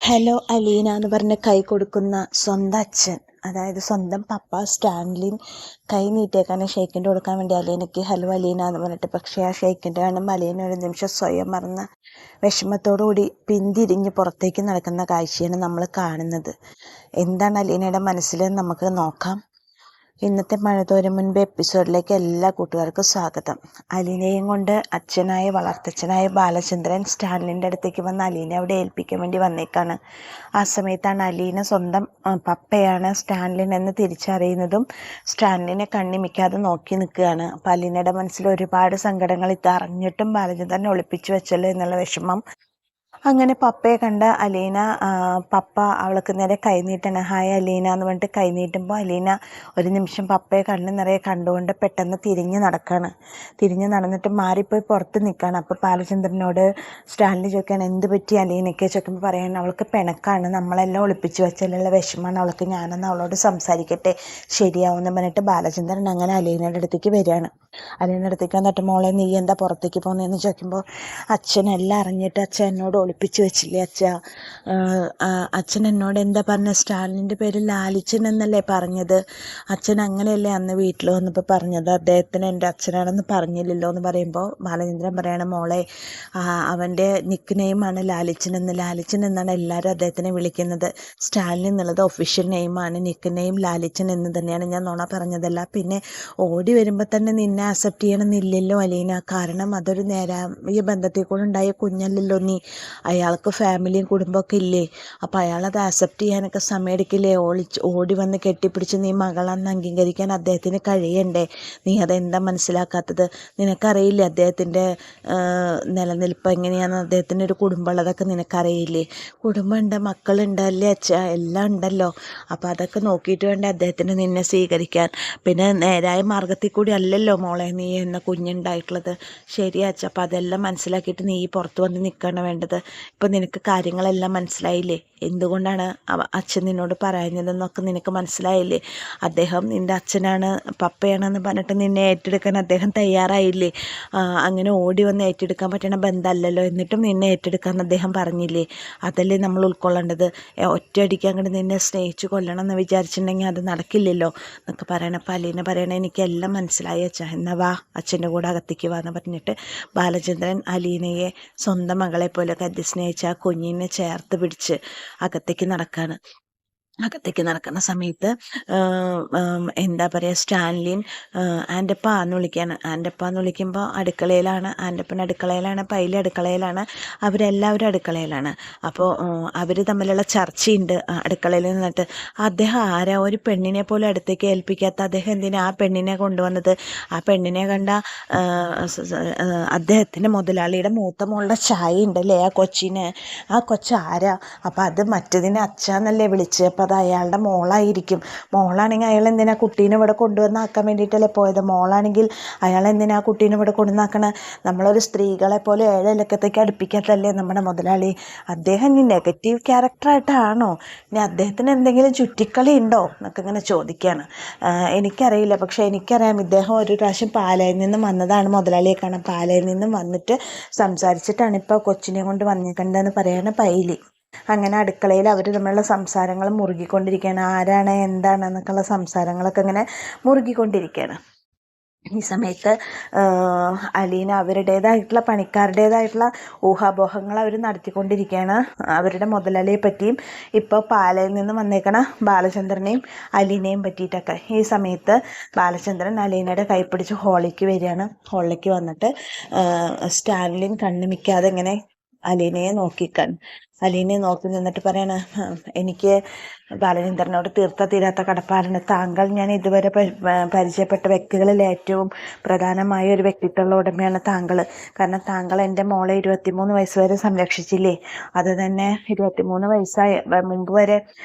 Hello Aleena എന്ന് പറഞ്ഞ് കൈ കൊടുക്കുന്ന സ്വന്തം അച്ഛൻ, അതായത് സ്വന്തം പപ്പ സ്റ്റാൻലിൻ കൈ നീട്ടിയേക്കാണ് ഷെയ്ക്കിൻ്റെ കൊടുക്കാൻ വേണ്ടി അലീനയ്ക്ക് ഹലോ അലീന എന്ന് പറഞ്ഞിട്ട്. പക്ഷേ ആ ഷെയ്ക്കിൻ്റെ കാണുമ്പോൾ അലീന ഒരു നിമിഷം സ്വയം മറന്ന വിഷമത്തോടുകൂടി പിന്തിരിഞ്ഞ് പുറത്തേക്ക് നടക്കുന്ന കാഴ്ചയാണ് നമ്മൾ കാണുന്നത്. എന്താണ് അലീനയുടെ മനസ്സിലെന്ന് നമുക്ക് നോക്കാം. ഇന്നത്തെ മഴതോരും മുൻപ് എപ്പിസോഡിലേക്ക് എല്ലാ കൂട്ടുകാർക്കും സ്വാഗതം. അലീനയും കൊണ്ട് അച്ഛനായ വളർത്തച്ഛനായ ബാലചന്ദ്രൻ സ്റ്റാൻലിൻ്റെ അടുത്തേക്ക് വന്ന് അലീന അവിടെ ഏൽപ്പിക്കാൻ വേണ്ടി വന്നേക്കാണ്. ആ സമയത്താണ് അലീന സ്വന്തം പപ്പയാണ് സ്റ്റാൻലിൻ എന്ന് തിരിച്ചറിയുന്നതും സ്റ്റാൻലിനെ കണ്ണിമിക്കാതെ നോക്കി നിൽക്കുകയാണ്. അപ്പം അലീനയുടെ മനസ്സിൽ ഒരുപാട് സങ്കടങ്ങൾ ഇതറിഞ്ഞിട്ടും ബാലചന്ദ്രനെ ഒളിപ്പിച്ചു വെച്ചല്ലോ എന്നുള്ള വിഷമം. അങ്ങനെ പപ്പയെ കണ്ട അലീന പപ്പ അവൾക്ക് നേരെ കൈനീട്ടണം. ഹായ് അലീന എന്ന് പറഞ്ഞിട്ട് കൈനീട്ടുമ്പോൾ അലീന ഒരു നിമിഷം പപ്പയെ കണ്ണ് നിറയെ കണ്ടുകൊണ്ട് പെട്ടെന്ന് തിരിഞ്ഞ് നടക്കുകയാണ്. തിരിഞ്ഞ് നടന്നിട്ട് മാറിപ്പോയി പുറത്ത് നിൽക്കുകയാണ്. അപ്പോൾ ബാലചന്ദ്രനോട് സ്റ്റാൻലി ചോദിക്കുകയാണ്, എന്ത് പറ്റി അലീനയ്ക്ക് ചോദിക്കുമ്പോൾ പറയണം, അവൾക്ക് പിണക്കാണ്, നമ്മളെല്ലാം ഒളിപ്പിച്ച് വെച്ചാലുള്ള വിഷമമാണ് അവൾക്ക്, ഞാനൊന്ന് അവളോട് സംസാരിക്കട്ടെ ശരിയാവുമെന്ന് പറഞ്ഞിട്ട് ബാലചന്ദ്രൻ അങ്ങനെ അലീനയുടെ അടുത്തേക്ക് വരികയാണ്. അലീനയുടെ അടുത്തേക്ക് വന്നിട്ട്, മോളെ നീ എന്താ പുറത്തേക്ക് പോകുന്നതെന്ന് ചോദിക്കുമ്പോൾ അച്ഛനെല്ലാം അറിഞ്ഞിട്ട് അച്ഛൻ എന്നോട് ഒളിപ്പിച്ച് വെച്ചില്ലേ അച്ഛൻ എന്നോട് എന്താ പറഞ്ഞത്, സ്റ്റാലിൻ്റെ പേര് ലാലിച്ചൻ എന്നല്ലേ പറഞ്ഞത്, അച്ഛൻ അങ്ങനെയല്ലേ അന്ന് വീട്ടിൽ വന്നപ്പോൾ പറഞ്ഞത്, അദ്ദേഹത്തിന് എൻ്റെ അച്ഛനാണെന്ന് പറഞ്ഞില്ലല്ലോ എന്ന് പറയുമ്പോൾ ബാലചന്ദ്രൻ പറയണം, മോളെ അവൻ്റെ നിക്ക് നെയിമാണ് ലാലിച്ചൻ എന്നാണ് എല്ലാവരും അദ്ദേഹത്തിനെ വിളിക്കുന്നത്. സ്റ്റാലിൻ എന്നുള്ളത് ഒഫീഷ്യൽ നെയിമാണ്, നിക്ക് നെയിം ലാലിച്ചൻ എന്ന് തന്നെയാണ്, ഞാൻ നുണ പറഞ്ഞതല്ല. പിന്നെ ഓടി വരുമ്പോൾ തന്നെ നിന്നെ അക്സെപ്റ്റ് ചെയ്യണമെന്നില്ലല്ലോ അലീന, കാരണം അതൊരു നേരായ ബന്ധത്തിൽ കൂടെ ഉണ്ടായ കുഞ്ഞല്ലല്ലോ നീ, അയാൾക്ക് ഫാമിലിയും കുടുംബമൊക്കെ ഇല്ലേ, അപ്പോൾ അയാളത് അക്സെപ്റ്റ് ചെയ്യാനൊക്കെ സമയമെടുക്കില്ലേ, ഓടി വന്ന് കെട്ടിപ്പിടിച്ച് നീ മകളാണെന്ന് അംഗീകരിക്കാൻ അദ്ദേഹത്തിന് കഴിയണ്ടേ, നീ അതെന്താ മനസ്സിലാക്കാത്തത്, നിനക്കറിയില്ലേ അദ്ദേഹത്തിൻ്റെ നിലനിൽപ്പ് എങ്ങനെയാണെന്ന്, അദ്ദേഹത്തിൻ്റെ ഒരു കുടുംബമുള്ളതൊക്കെ നിനക്കറിയില്ലേ, കുടുംബമുണ്ട്, മക്കളുണ്ട് അല്ലേ അച്ഛ, എല്ലാം ഉണ്ടല്ലോ, അപ്പോൾ അതൊക്കെ നോക്കിയിട്ട് വേണ്ടേ അദ്ദേഹത്തിന് നിന്നെ സ്വീകരിക്കാൻ, പിന്നെ നേരായ മാർഗത്തിൽ കൂടി അല്ലല്ലോ മോളെ നീ എന്ന കുഞ്ഞുണ്ടായിട്ടുള്ളത്, ശരിയാ അച്ഛ, അപ്പോൾ അതെല്ലാം മനസ്സിലാക്കിയിട്ട് നീ പുറത്ത് വന്ന് നിൽക്കണം വേണ്ടത്, ഇപ്പം നിനക്ക് കാര്യങ്ങളെല്ലാം മനസ്സിലായില്ലേ, എന്തുകൊണ്ടാണ് അച്ഛൻ നിന്നോട് പറയുന്നതെന്നൊക്കെ നിനക്ക് മനസ്സിലായില്ലേ, അദ്ദേഹം നിൻ്റെ അച്ഛനാണ് പപ്പയാണെന്ന് പറഞ്ഞിട്ട് നിന്നെ ഏറ്റെടുക്കാൻ അദ്ദേഹം തയ്യാറായില്ലേ, അങ്ങനെ ഓടി വന്ന് ഏറ്റെടുക്കാൻ പറ്റുന്ന ബന്ധമല്ലല്ലോ, എന്നിട്ടും നിന്നെ ഏറ്റെടുക്കാമെന്ന് അദ്ദേഹം പറഞ്ഞില്ലേ, അതല്ലേ നമ്മൾ ഉൾക്കൊള്ളേണ്ടത്, ഒറ്റയടിക്ക് അങ്ങോട്ട് നിന്നെ സ്നേഹിച്ച് കൊല്ലണം എന്ന് വിചാരിച്ചിട്ടുണ്ടെങ്കിൽ അത് നടക്കില്ലല്ലോ എന്നൊക്കെ പറയണം. അപ്പം അലീന പറയണേ, എനിക്കെല്ലാം മനസ്സിലായി അച്ഛ, എന്നാൽ വാ അച്ഛൻ്റെ കൂടെ അകത്തേക്ക് വാന്ന് പറഞ്ഞിട്ട് ബാലചന്ദ്രൻ അലീനയെ സ്വന്തം മകളെ പോലെ കരുതി സ്നേഹിച്ച ആ കുഞ്ഞിനെ ചേർത്ത് പിടിച്ച് അകത്തേക്ക് നടക്കുകയാണ്. അകത്തേക്ക് നടക്കുന്ന സമയത്ത് എന്താ പറയുക, സ്റ്റാൻലിൻ ആൻ്റപ്പ എന്ന് വിളിക്കുകയാണ്. ആൻ്റപ്പ എന്ന് വിളിക്കുമ്പോൾ അടുക്കളയിലാണ്, ആൻ്റപ്പൻ അടുക്കളയിലാണ്, പൈലി അടുക്കളയിലാണ്, അവരെല്ലാവരും അടുക്കളയിലാണ്. അപ്പോൾ അവർ തമ്മിലുള്ള ചർച്ചയുണ്ട് അടുക്കളയിൽ നിന്നിട്ട്. അദ്ദേഹം ആരാ, ഒരു പെണ്ണിനെ പോലും അടുത്തേക്ക് ഏൽപ്പിക്കാത്ത അദ്ദേഹം എന്തിനാ ആ പെണ്ണിനെ കൊണ്ടുവന്നത്, ആ പെണ്ണിനെ കണ്ട അദ്ദേഹത്തിൻ്റെ മുതലാളിയുടെ മൂത്ത മോളുടെ ചായ ഉണ്ടല്ലേ ആ കൊച്ചിന്, ആ കൊച്ചാരാ, അപ്പം അത് മറ്റതിനെ അച്ഛന്നല്ലേ വിളിച്ച്, അപ്പം അത് അയാളുടെ മോളായിരിക്കും, മോളാണെങ്കിൽ അയാൾ എന്തിനാ കുട്ടീനെ ഇവിടെ കൊണ്ടുവന്നാക്കാൻ വേണ്ടിയിട്ടല്ലേ പോയത്, മോളാണെങ്കിൽ അയാൾ എന്തിനാ ആ കുട്ടീനെ ഇവിടെ കൊണ്ടുവന്നാക്കണ, നമ്മളൊരു സ്ത്രീകളെ പോലെ 7 ഇലക്കത്തേക്ക് അടുപ്പിക്കാത്തല്ലേ നമ്മുടെ മുതലാളി, അദ്ദേഹം ഇനി നെഗറ്റീവ് ക്യാരക്ടറായിട്ടാണോ, ഇനി അദ്ദേഹത്തിന് എന്തെങ്കിലും ചുറ്റിക്കളി ഉണ്ടോ എന്നൊക്കെ ഇങ്ങനെ ചോദിക്കുകയാണ്. എനിക്കറിയില്ല, പക്ഷേ എനിക്കറിയാം ഇദ്ദേഹം ഒരു പ്രാവശ്യം പാലയിൽ നിന്നും വന്നതാണ് മുതലാളിയെ കാണാൻ, പാലയിൽ നിന്നും വന്നിട്ട് സംസാരിച്ചിട്ടാണ് ഇപ്പോൾ കൊച്ചിനെ കൊണ്ട് വന്നിട്ടുണ്ടെന്ന് പറയാണ് പൈലി. അങ്ങനെ അടുക്കളയിൽ അവർ തമ്മിലുള്ള സംസാരങ്ങൾ മുറുകിക്കൊണ്ടിരിക്കുകയാണ്, ആരാണ് എന്താണെന്നൊക്കെയുള്ള സംസാരങ്ങളൊക്കെ ഇങ്ങനെ മുറുകിക്കൊണ്ടിരിക്കുകയാണ്. ഈ സമയത്ത് അലീന അവരുടേതായിട്ടുള്ള പണിക്കാരുടേതായിട്ടുള്ള ഊഹാപോഹങ്ങൾ അവർ നടത്തിക്കൊണ്ടിരിക്കുകയാണ്, അവരുടെ മുതലാളിയെ പറ്റിയും ഇപ്പോൾ പാലയിൽ നിന്ന് വന്നേക്കണ ബാലചന്ദ്രനെയും അലീനയും പറ്റിയിട്ടൊക്കെ. ഈ സമയത്ത് ബാലചന്ദ്രൻ അലീനയുടെ കൈപ്പിടിച്ച് ഹോളിലേക്ക് വരികയാണ്. ഹോളിലേക്ക് വന്നിട്ട് സ്റ്റാൻലിൻ കണ്ണുമിക്കാതെ ഇങ്ങനെ അലീനയെ അലീനയെ നോക്കി നിന്നിട്ട് പറയാണ്, എനിക്ക് ബാലചന്ദ്രനോട് തീരാത്ത കടപ്പാടുണ്ട്, താങ്കൾ ഞാൻ ഇതുവരെ പരിചയപ്പെട്ട വ്യക്തികളിൽ ഏറ്റവും പ്രധാനമായ ഒരു വ്യക്തിത്വമുള്ള ഉടമയാണ് താങ്കൾ, കാരണം താങ്കൾ എൻ്റെ മോളെ 23 വയസ്സ് വരെ സംരക്ഷിച്ചില്ലേ, അത് തന്നെ 23 വയസ്സായ മുമ്പ് വരെ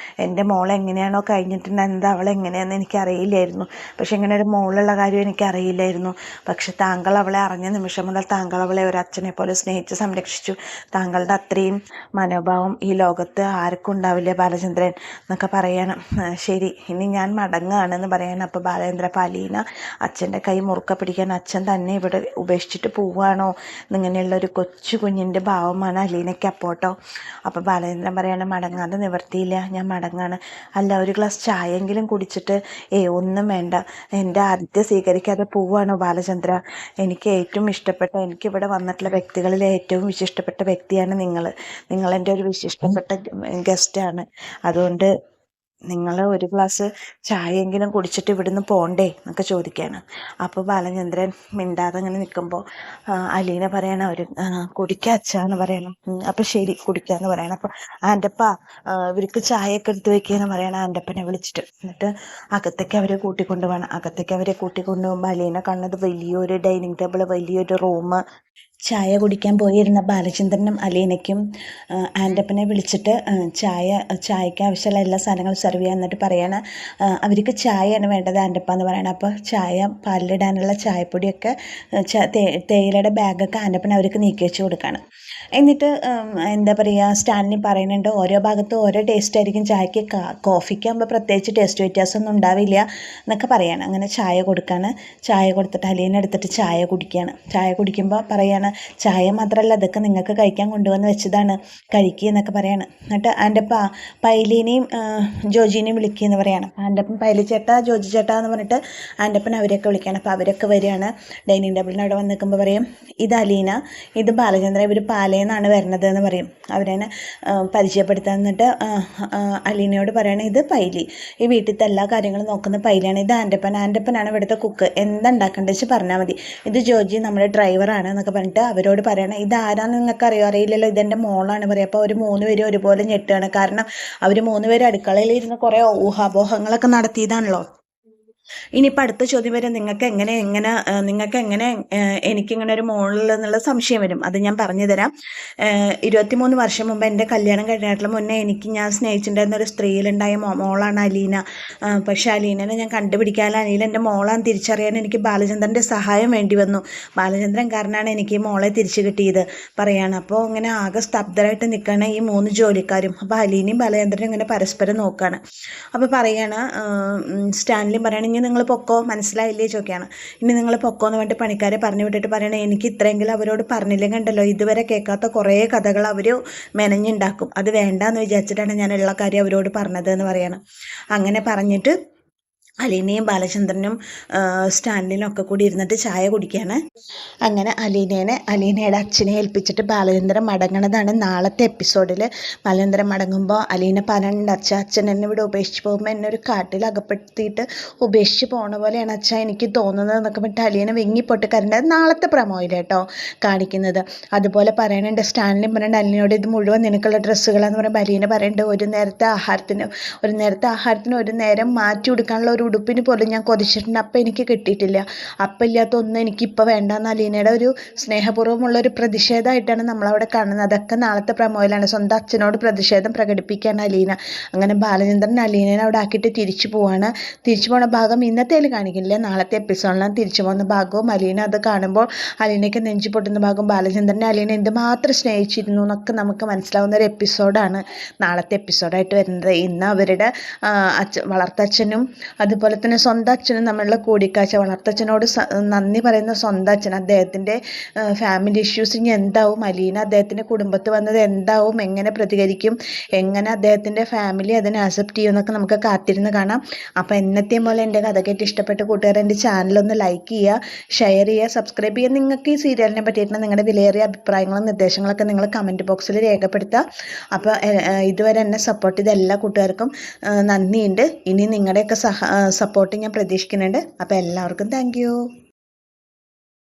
എൻ്റെ മോളെ എങ്ങനെയാണോ കഴിഞ്ഞിട്ടുണ്ടെന്നത് അവളെങ്ങനെയാണെന്ന് എനിക്കറിയില്ലായിരുന്നു, പക്ഷെ ഇങ്ങനെ ഒരു മോളുള്ള കാര്യം എനിക്കറിയില്ലായിരുന്നു, പക്ഷെ താങ്കൾ അവളെ അറിഞ്ഞ നിമിഷം മുതൽ താങ്കൾ അവളെ ഒരു അച്ഛനെ പോലെ സ്നേഹിച്ച് സംരക്ഷിച്ചു, താങ്കളുടെ അത്രയും മനോഭാവം ഈ ലോകത്ത് ആർക്കും ഉണ്ടാവില്ല ബാലചന്ദ്രൻ എന്നൊക്കെ പറയണം. ശരി, ഇനി ഞാൻ മടങ്ങുകയാണെന്ന് പറയണം. അപ്പോൾ ബാലചന്ദ്രൻ, അപ്പോൾ അലീന അച്ഛൻ്റെ കൈ മുറുക്ക പിടിക്കാൻ അച്ഛൻ തന്നെ ഇവിടെ ഉപേക്ഷിച്ചിട്ട് പോവുകയാണോ എന്നിങ്ങനെയുള്ളൊരു കൊച്ചു കുഞ്ഞിൻ്റെ ഭാവമാണ് അലീനയ്ക്ക് അപ്പോട്ടോ. അപ്പോൾ ബാലചന്ദ്രൻ പറയണം, മടങ്ങാതെ നിവർത്തിയില്ല, ഞാൻ മടങ്ങാണ്. അല്ല, ഒരു ഗ്ലാസ് ചായയെങ്കിലും കുടിച്ചിട്ട്. ഒന്നും വേണ്ട, എൻ്റെ ആദ്യത്തെ സ്വീകരിക്കാതെ പോവുകയാണോ ബാലചന്ദ്ര? എനിക്ക് ഏറ്റവും ഇഷ്ടപ്പെട്ട, എനിക്കിവിടെ വന്നിട്ടുള്ള വ്യക്തികളിൽ ഏറ്റവും വിശിഷ്ടപ്പെട്ട വ്യക്തിയാണ് നിങ്ങൾ എൻ്റെ ഒരു വിശിഷ്ടപ്പെട്ട ഗസ്റ്റാണ്. അതുകൊണ്ട് നിങ്ങൾ ഒരു ഗ്ലാസ് ചായയെങ്കിലും കുടിച്ചിട്ട് ഇവിടുന്ന് പോണ്ടേ എന്നൊക്കെ ചോദിക്കുകയാണ്. അപ്പോൾ ബാലചന്ദ്രൻ മിണ്ടാതെ അങ്ങനെ നിൽക്കുമ്പോൾ അലീന പറയണം, അവർ കുടിക്കുക അച്ഛാന്ന് പറയണം. അപ്പോൾ ശരി, കുടിക്കാന്ന് പറയണം. അപ്പോൾ ആൻ്റപ്പ ഇവർക്ക് ചായയൊക്കെ എടുത്ത് വെക്കുകയെന്ന് പറയണം ആൻ്റപ്പനെ വിളിച്ചിട്ട്. എന്നിട്ട് അകത്തേക്ക് അവരെ കൂട്ടിക്കൊണ്ട് പോകണം. അകത്തേക്ക് അവരെ കൂട്ടിക്കൊണ്ട് പോകുമ്പോൾ അലീന കാണുന്നത് വലിയൊരു ഡൈനിങ് ടേബിൾ, വലിയൊരു റൂം. ചായ കുടിക്കാൻ പോയിരുന്ന ബാലചന്ദ്രനും അലീനയ്ക്കും ആൻ്റപ്പനെ വിളിച്ചിട്ട് ചായയ്ക്ക് ആവശ്യമുള്ള എല്ലാ സാധനങ്ങളും സെർവ് ചെയ്യാൻ. എന്നിട്ട് പറയാണ്, അവർക്ക് ചായയാണ് വേണ്ടത് ആൻ്റപ്പ എന്ന് പറയണം. അപ്പോൾ പാലിലിടാനുള്ള ചായപ്പൊടിയൊക്കെ തേയിലയുടെ ബാഗൊക്കെ ആൻ്റപ്പൻ അവർക്ക് നീക്കി വെച്ച് കൊടുക്കുകയാണ്. എന്നിട്ട് എന്താ പറയുക, സ്റ്റാൻലി പറയുന്നുണ്ട്, ഓരോ ഭാഗത്തും ഓരോ ടേസ്റ്റ് ആയിരിക്കും ചായക്ക്, കോഫിക്കാകുമ്പോൾ പ്രത്യേകിച്ച് ടേസ്റ്റ് വ്യത്യാസമൊന്നും ഉണ്ടാവില്ല എന്നൊക്കെ പറയാണ്. അങ്ങനെ ചായ കൊടുക്കുകയാണ്. ചായ കൊടുത്തിട്ട് അലീന എടുത്തിട്ട് ചായ കുടിക്കുകയാണ്. ചായ കുടിക്കുമ്പോൾ പറയാണ്, ചായ മാത്രമല്ല, അതൊക്കെ നിങ്ങൾക്ക് കഴിക്കാൻ കൊണ്ടുവന്ന് വെച്ചതാണ്, കഴിക്കുക എന്നൊക്കെ പറയാണ്. എന്നിട്ട് ആൻ്റപ്പ പൈലീനെയും ജോജീനെയും വിളിക്കുകയെന്ന് പറയാണ്. ആൻ്റപ്പൻ പൈലി ചേട്ടാ, ജോജി ചേട്ടാ എന്ന് പറഞ്ഞിട്ട് ആൻ്റപ്പൻ അവരെയൊക്കെ വിളിക്കുകയാണ്. അപ്പോൾ അവരൊക്കെ വരികയാണ്. ഡൈനിങ് ടേബിളിന് അവിടെ വന്ന് നിൽക്കുമ്പോൾ പറയും, ഇത് അലീന, ഇത് ബാലചന്ദ്രൻ, ഇവർ പാലയെന്നാണ് വരുന്നത് എന്ന് പറയും. അവരെന്നെ പരിചയപ്പെടുത്താൻ. എന്നിട്ട് അലീനയോട് പറയണേ, ഇത് പൈലി, ഈ വീട്ടിലത്തെ എല്ലാ കാര്യങ്ങളും നോക്കുന്ന പൈലിയാണ്. ഇത് ആൻ്റപ്പനാണ് ഇവിടുത്തെ കുക്ക്, എന്താ ഉണ്ടാക്കേണ്ടത് വെച്ച് പറഞ്ഞാൽ മതി. ഇത് ജോജി, നമ്മുടെ ഡ്രൈവറാണ് എന്നൊക്കെ പറഞ്ഞിട്ട് അവരോട് പറയണം. ഇതാരാന്ന് നിങ്ങൾക്ക് അറിയില്ലല്ലോ, ഇതെൻ്റെ മോളാണ് പറയുക. അപ്പോൾ അവർ 3 പേരും ഒരുപോലെ ഞെട്ടുകയാണ്. കാരണം അവർ 3 പേരും അടുക്കളയിൽ ഇരുന്ന് കുറേ ഊഹാപോഹങ്ങളൊക്കെ നടത്തിയതാണല്ലോ. ഇനിയിപ്പോൾ അടുത്ത ചോദ്യം വരെ നിങ്ങൾക്ക് എങ്ങനെ എനിക്കിങ്ങനെ ഒരു മോളിലെന്നുള്ള സംശയം വരും. അത് ഞാൻ പറഞ്ഞു തരാം. 23 വർഷം മുമ്പ് എൻ്റെ കല്യാണം കഴിഞ്ഞിട്ടുള്ള മുന്നേ ഞാൻ സ്നേഹിച്ചിട്ടുണ്ടായിരുന്ന ഒരു സ്ത്രീയിലുണ്ടായ മോളാണ് അലീന. പക്ഷേ അലീനനെ ഞാൻ കണ്ടുപിടിക്കാൻ, അലീന എൻ്റെ മോളാന്ന് തിരിച്ചറിയാൻ എനിക്ക് ബാലചന്ദ്രൻ്റെ സഹായം വേണ്ടി വന്നു. ബാലചന്ദ്രൻ കാരനാണ് എനിക്ക് ഈ മോളെ തിരിച്ചു കിട്ടിയത് പറയാണ്. അപ്പോൾ ഇങ്ങനെ ആകെ സ്തബ്ധരായിട്ട് നിൽക്കുകയാണ് ഈ 3 ജോലിക്കാരും. അപ്പോൾ അലീനയും ബാലചന്ദ്രനും ഇങ്ങനെ പരസ്പരം നോക്കുകയാണ്. അപ്പോൾ പറയാണ്, സ്റ്റാൻലിയും പറയണ, ഇനി നിങ്ങൾ പൊക്കോ, മനസ്സിലായില്ലേ ചോദിക്കുകയാണ്. ഇനി നിങ്ങൾ പൊക്കോ എന്ന് പറഞ്ഞിട്ട് പണിക്കാരെ പറഞ്ഞു വിട്ടിട്ട് പറയണേ, എനിക്ക് ഇത്രയെങ്കിലും അവരോട് പറഞ്ഞില്ലെങ്കിൽ ഉണ്ടല്ലോ, ഇതുവരെ കേൾക്കാത്ത കുറേ കഥകൾ അവർ മെനഞ്ഞുണ്ടാക്കും, അത് വേണ്ടാന്ന് വിചാരിച്ചിട്ടാണ് ഞാൻ ഉള്ള കാര്യം അവരോട് പറഞ്ഞത് എന്ന് പറയണം. അങ്ങനെ പറഞ്ഞിട്ട് അലീനയും ബാലചന്ദ്രനും സ്റ്റാൻലിനും ഒക്കെ കൂടി ഇരുന്നിട്ട് ചായ കുടിക്കുകയാണ്. അങ്ങനെ അലീനയുടെ അച്ഛനെ ഏൽപ്പിച്ചിട്ട് ബാലചന്ദ്രൻ മടങ്ങണതാണ് നാളത്തെ എപ്പിസോഡിൽ. ബാലചന്ദ്രൻ മടങ്ങുമ്പോൾ അലീന പറയുന്നുണ്ട്, അച്ഛൻ എന്നെ ഇവിടെ ഉപേക്ഷിച്ച് പോകുമ്പോൾ എന്നെ ഒരു കാട്ടിൽ അകപ്പെടുത്തിയിട്ട് ഉപേക്ഷിച്ച് പോണ പോലെയാണ് അച്ഛാ എനിക്ക് തോന്നുന്നത് എന്നൊക്കെ പറഞ്ഞിട്ട് അലീന വെങ്ങിപ്പൊട്ട് കരണ്ടത് നാളത്തെ പ്രമോയിൽ കേട്ടോ കാണിക്കുന്നത്. അതുപോലെ പറയുന്നുണ്ട്, സ്റ്റാൻലിയും പറയുന്നുണ്ട് അലീനയോട്, ഇത് മുഴുവൻ നിനക്കുള്ള ഡ്രസ്സുകളാന്ന് പറയുമ്പോൾ അലീന പറയുന്നുണ്ട്, ഒരു നേരത്തെ ആഹാരത്തിന് ഒരു നേരം മാറ്റി കൊടുക്കാനുള്ള ഒരു ഉടുപ്പിന് പോലും ഞാൻ കൊതിച്ചിട്ടുണ്ട്, അപ്പം എനിക്ക് കിട്ടിയിട്ടില്ല. അപ്പം ഇല്ലാത്ത ഒന്നും എനിക്കിപ്പോൾ വേണ്ടെന്ന് അലീനയുടെ ഒരു സ്നേഹപൂർവ്വമുള്ളൊരു പ്രതിഷേധമായിട്ടാണ് നമ്മളവിടെ കാണുന്നത്. അതൊക്കെ നാളത്തെ പ്രമോയിലാണ്. സ്വന്തം അച്ഛനോട് പ്രതിഷേധം പ്രകടിപ്പിക്കുകയാണ് അലീന. അങ്ങനെ ബാലചന്ദ്രൻ അലീനനെ അവിടെ ആക്കിയിട്ട് തിരിച്ചു പോവാണ്. തിരിച്ചു പോകുന്ന ഭാഗം ഇന്നത്തേൽ കാണിക്കില്ല, നാളത്തെ എപ്പിസോഡിലാണ് തിരിച്ചു പോകുന്ന ഭാഗവും. അലീന അത് കാണുമ്പോൾ അലീനയ്ക്ക് നെഞ്ചു പൊട്ടുന്ന ഭാഗം, ബാലചന്ദ്രനെ അലീന എന്തുമാത്രം സ്നേഹിച്ചിരുന്നു എന്നൊക്കെ നമുക്ക് മനസ്സിലാവുന്ന ഒരു എപ്പിസോഡാണ് നാളത്തെ എപ്പിസോഡായിട്ട് വരുന്നത്. ഇന്ന് അവരുടെ വളർത്തച്ഛനും അതുപോലെ തന്നെ സ്വന്തം അച്ഛനും തമ്മിലുള്ള കൂടിക്കാഴ്ച, വളർത്തച്ഛനോട് നന്ദി പറയുന്ന സ്വന്തം അച്ഛൻ, അദ്ദേഹത്തിൻ്റെ ഫാമിലി ഇഷ്യൂസ് ഇനി എന്താവും, അലീന അദ്ദേഹത്തിൻ്റെ കുടുംബത്ത് വന്നത് എന്താവും, എങ്ങനെ പ്രതികരിക്കും, എങ്ങനെ അദ്ദേഹത്തിൻ്റെ ഫാമിലി അതിനെ അക്സെപ്റ്റ് ചെയ്യും എന്നൊക്കെ നമുക്ക് കാത്തിരുന്ന് കാണാം. അപ്പോൾ എന്നത്തെയും പോലെ എൻ്റെ കഥ കേട്ട് ഇഷ്ടപ്പെട്ട കൂട്ടുകാർ എൻ്റെ ചാനലൊന്ന് ലൈക്ക് ചെയ്യുക, ഷെയർ ചെയ്യുക, സബ്സ്ക്രൈബ് ചെയ്യുക. നിങ്ങൾക്ക് ഈ സീരിയലിനെ പറ്റിയിട്ടുള്ള നിങ്ങളുടെ വിലയേറിയ അഭിപ്രായങ്ങളും നിർദ്ദേശങ്ങളൊക്കെ നിങ്ങൾ കമൻറ്റ് ബോക്സിൽ രേഖപ്പെടുത്തുക. അപ്പോൾ ഇതുവരെ എന്നെ സപ്പോർട്ട് ചെയ്ത എല്ലാ കൂട്ടുകാർക്കും നന്ദിയുണ്ട്. ഇനി നിങ്ങളുടെയൊക്കെ സപ്പോർട്ട് ഞാൻ പ്രതീക്ഷിക്കുന്നുണ്ട്. അപ്പോൾ എല്ലാവർക്കും താങ്ക് യു.